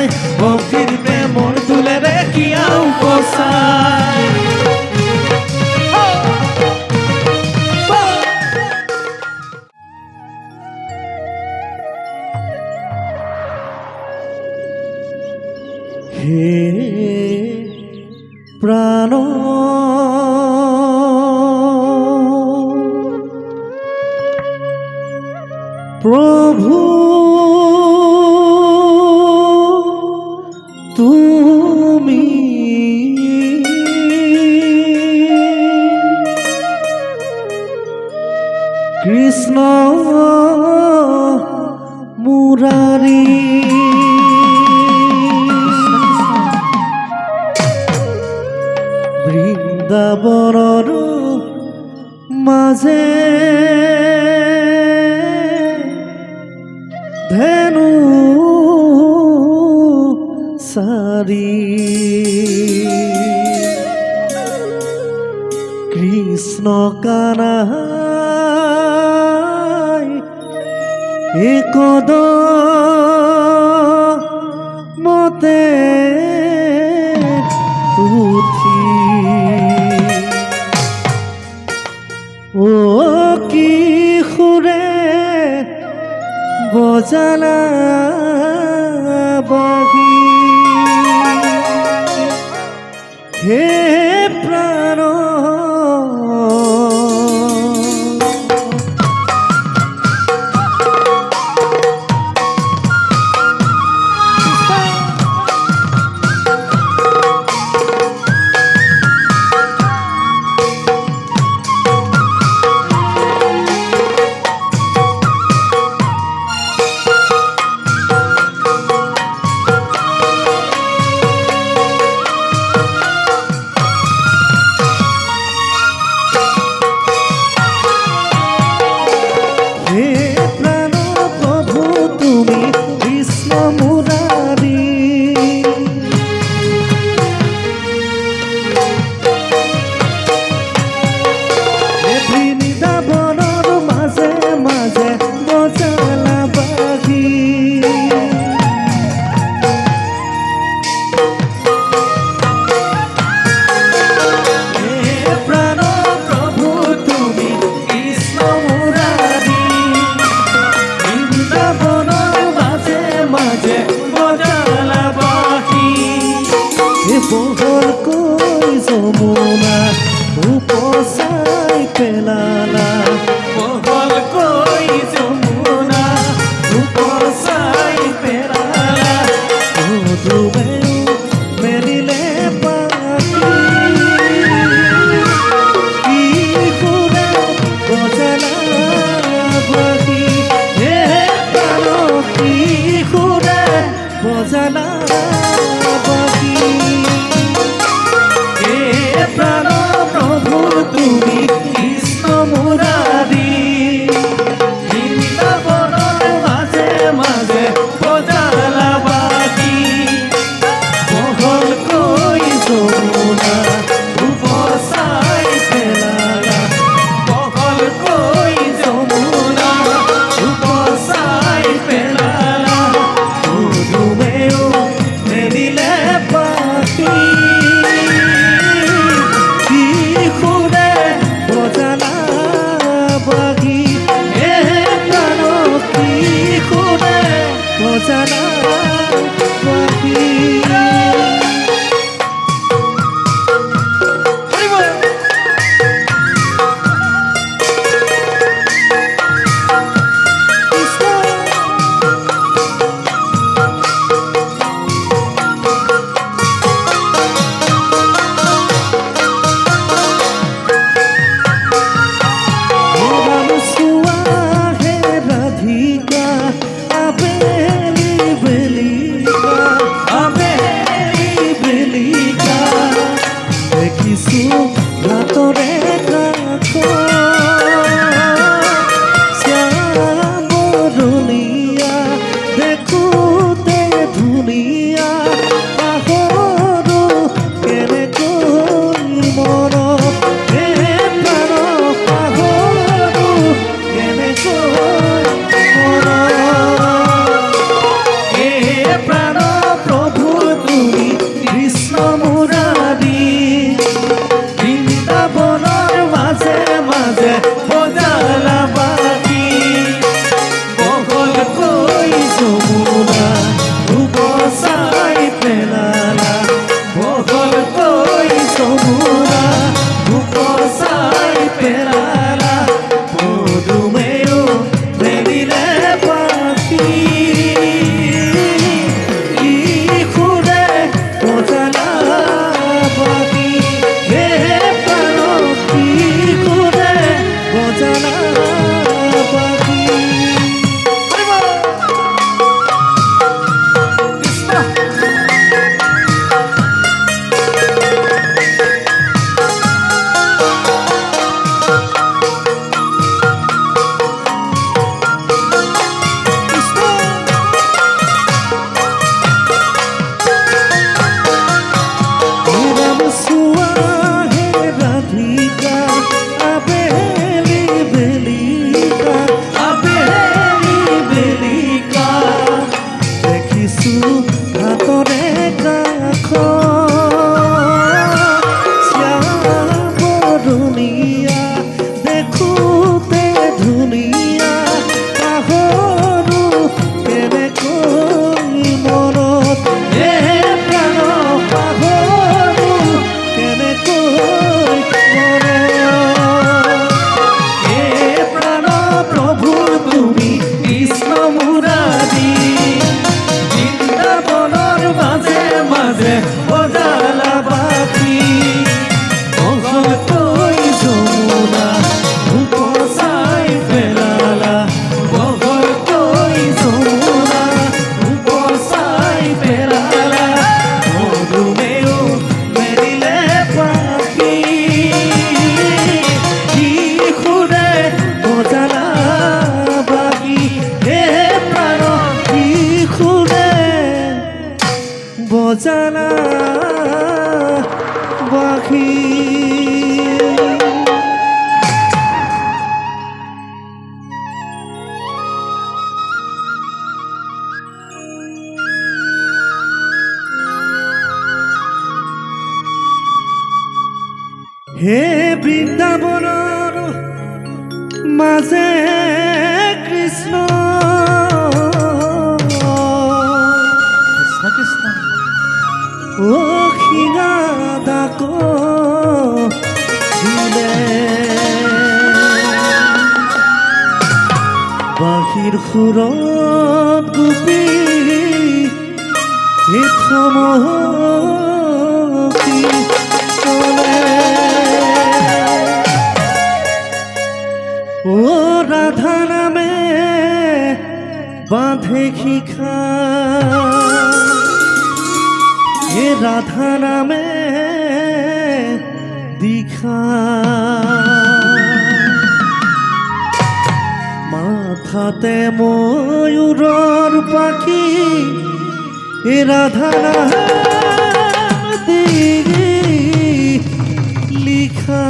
বসায় ভক্তির প্রেমর তুলে রে কিয়াও বসায় হে প্রাণ প্রভু তুমি কৃষ্ণ মুরারি বৃন্দাবনৰ মাঝে ধেনু সারি কৃষ্ণ কানাই একদ মতে উঠি ও কি সুরে বজালা বাগি হে প্রাণ বহল কই যমুনা উপসাই পেলালা বহল কই যমুনা উপসাই পেলালা ডুবে মেলিলে পাখি কি করে বজালা বাকি হে কারো কি করে বজালা বাকি প্রাণ প্রভু তুমি কৃষ্ণ মুরারি বৃন্দাবনের মাঝে মাঝে বজালা বাকি বহল কই যমুনা উপসাই পেলালা বহল কই যমুনা উপসাই পেলালা ডুবেও হাতরে রাখ বরুণিয়া দেখুতে ধুনিয়া কাহরু কেনে কই মনত হে প্রাণ পাহরু কেনে কই মনত হে প্রাণ প্রভু তুমি কৃষ্ণ মুরারি বৃন্দাবনের মাঝে মাঝে বজালা বাকি কই যমুনা উপসাই ফেলালা কই যমুনা উপসাই ফেলালা মধুমেও মেরিলে পাখি কি খুঁড়ে বজালা বাকি হে প্রাণ কি খুঁড়ে বজালা বাকি হে বৃন্দাবনৰ মাজে কৃষ্ণ কৃষ্ণ কৃষ্ণ ও খিনাদাক দিলে বাঁশীৰ সুৰত গোপী থমকি চলে ও রাধা নামে বাঁধে শিখা হে রাধা নামে দীক্ষা মাথাতে ময়ূৰৰ পাখি হে রাধা নাম লিখা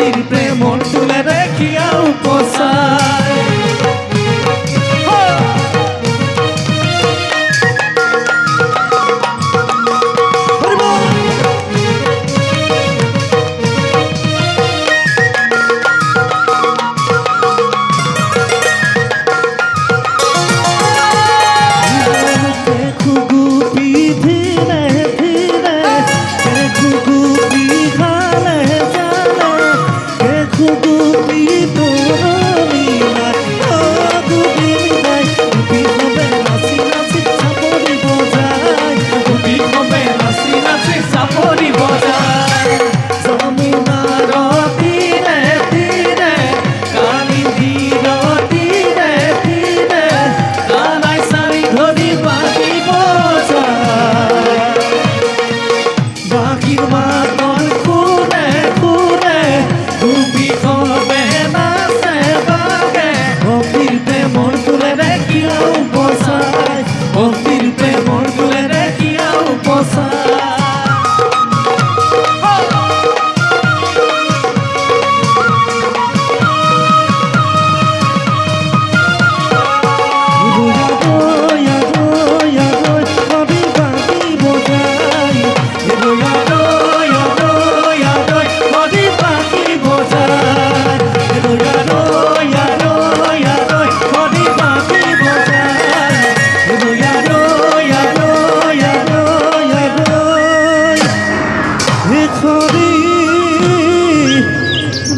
ভক্তির প্রেমর তুলে রেখিয়া উপসায়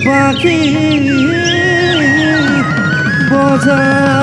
বাকি বোঝা